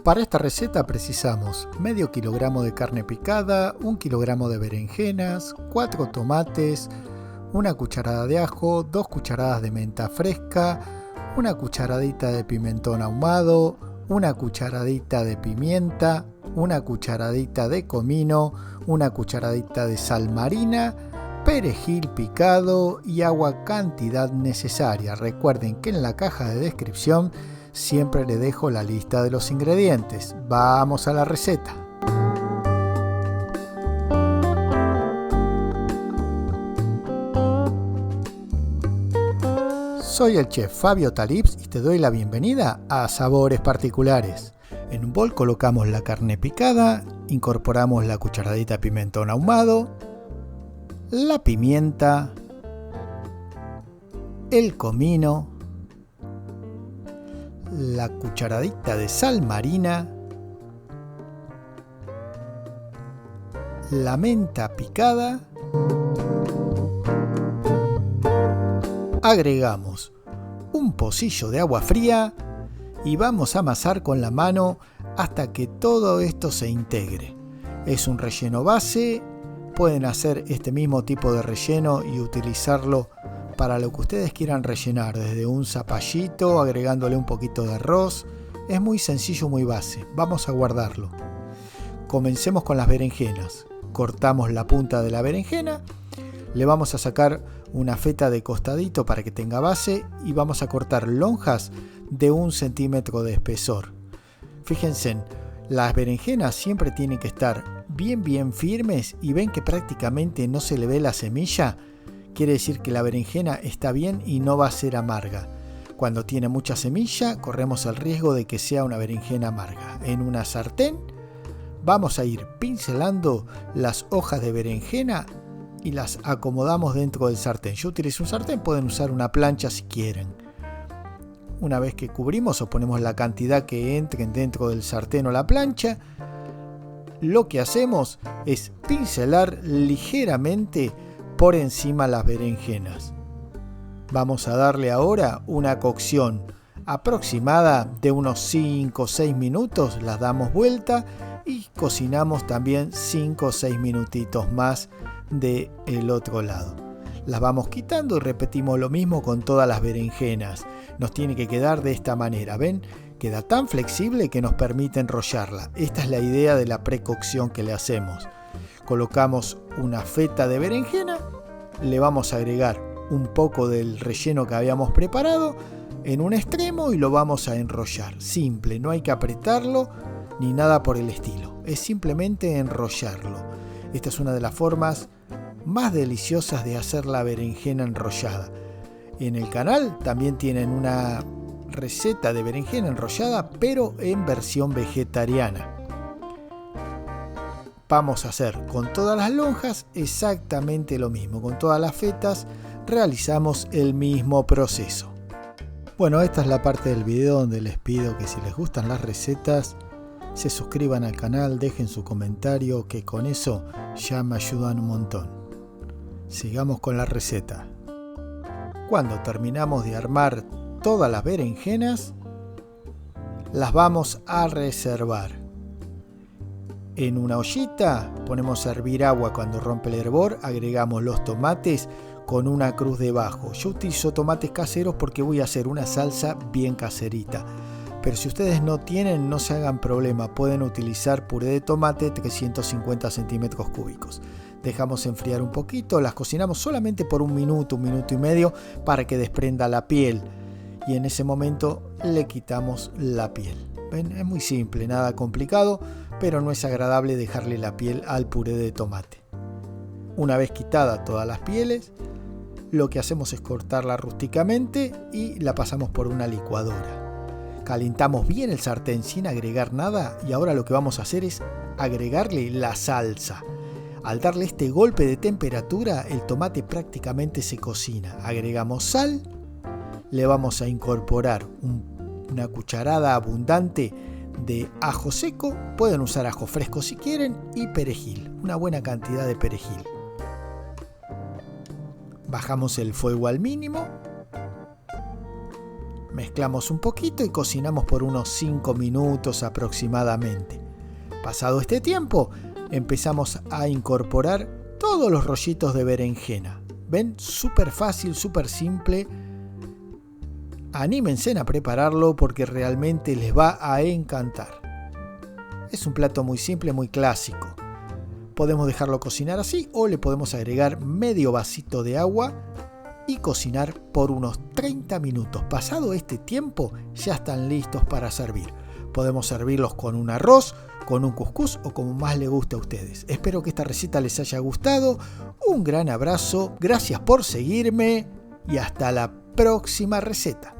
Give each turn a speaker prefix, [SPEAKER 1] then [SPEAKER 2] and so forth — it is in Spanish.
[SPEAKER 1] Para esta receta precisamos medio kilogramo de carne picada, 1 kilogramo de berenjenas, 4 tomates, una cucharada de ajo, 2 cucharadas de menta fresca, una cucharadita de pimentón ahumado, una cucharadita de pimienta, una cucharadita de comino, una cucharadita de sal marina, perejil picado y agua cantidad necesaria. Recuerden que en la caja de descripción siempre le dejo la lista de los ingredientes. Vamos a la receta. Soy el chef Fabio Talibs y te doy la bienvenida a Sabores Particulares. En un bol colocamos la carne picada, incorporamos la cucharadita de pimentón ahumado, la pimienta, el comino, la cucharadita de sal marina, la menta picada, agregamos un pocillo de agua fría y vamos a amasar con la mano hasta que todo esto se integre. Es un relleno base, pueden hacer este mismo tipo de relleno y utilizarlo para lo que ustedes quieran rellenar, desde un zapallito agregándole un poquito de arroz. Es muy sencillo, muy base. Vamos a guardarlo. Comencemos con las berenjenas. Cortamos la punta de la berenjena, le vamos a sacar una feta de costadito para que tenga base y vamos a cortar lonjas de 1 centímetro de espesor. Fíjense, las berenjenas siempre tienen que estar bien firmes y ven que prácticamente no se le ve la semilla. Quiere decir que la berenjena está bien y no va a ser amarga. Cuando tiene mucha semilla, corremos el riesgo de que sea una berenjena amarga. En una sartén vamos a ir pincelando las hojas de berenjena y las acomodamos dentro del sartén. Yo utilizo un sartén, pueden usar una plancha si quieren. Una vez que cubrimos o ponemos la cantidad que entren dentro del sartén o la plancha, lo que hacemos es pincelar ligeramente por encima las berenjenas. Vamos a darle ahora una cocción aproximada de unos 5 o 6 minutos, las damos vuelta y cocinamos también 5 o 6 minutitos más del otro lado. Las vamos quitando y repetimos lo mismo con todas las berenjenas. Nos tiene que quedar de esta manera, ¿ven? Queda tan flexible que nos permite enrollarla. Esta es la idea de la precocción que le hacemos. Colocamos una feta de berenjena, le vamos a agregar un poco del relleno que habíamos preparado en un extremo y lo vamos a enrollar. Simple, no hay que apretarlo ni nada por el estilo. Es simplemente enrollarlo. Esta es una de las formas más deliciosas de hacer la berenjena enrollada. En el canal también tienen una receta de berenjena enrollada, pero en versión vegetariana. Vamos a hacer con todas las lonjas exactamente lo mismo. Con todas las fetas realizamos el mismo proceso. Bueno, esta es la parte del video donde les pido que si les gustan las recetas se suscriban al canal, dejen su comentario, que con eso ya me ayudan un montón. Sigamos con la receta. Cuando terminamos de armar todas las berenjenas, las vamos a reservar. En una ollita ponemos a hervir agua. Cuando rompe el hervor agregamos los tomates con una cruz debajo. Yo utilizo tomates caseros porque voy a hacer una salsa bien caserita. Pero si ustedes no tienen, no se hagan problema. Pueden utilizar puré de tomate 350 centímetros cúbicos. Dejamos enfriar un poquito, las cocinamos solamente por 1 minuto, 1 minuto y medio para que desprenda la piel. Y en ese momento le quitamos la piel. ¿Ven? Es muy simple, nada complicado, pero no es agradable dejarle la piel al puré de tomate. Una vez quitada todas las pieles, lo que hacemos es cortarla rústicamente y la pasamos por una licuadora. Calentamos bien el sartén sin agregar nada y ahora lo que vamos a hacer es agregarle la salsa. Al darle este golpe de temperatura, el tomate prácticamente se cocina. Agregamos sal, le vamos a incorporar una cucharada abundante de ajo seco, pueden usar ajo fresco si quieren, y perejil, una buena cantidad de perejil. Bajamos el fuego al mínimo, Mezclamos un poquito y cocinamos por unos 5 minutos aproximadamente. Pasado este tiempo, empezamos a incorporar todos los rollitos de berenjena. ¿Ven? Súper fácil, súper simple. Anímense a prepararlo porque realmente les va a encantar. Es un plato muy simple, muy clásico. Podemos dejarlo cocinar así o le podemos agregar medio vasito de agua y cocinar por unos 30 minutos. Pasado este tiempo ya están listos para servir. Podemos servirlos con un arroz, con un cuscús o como más les guste a ustedes. Espero que esta receta les haya gustado. Un gran abrazo, gracias por seguirme y hasta la próxima receta.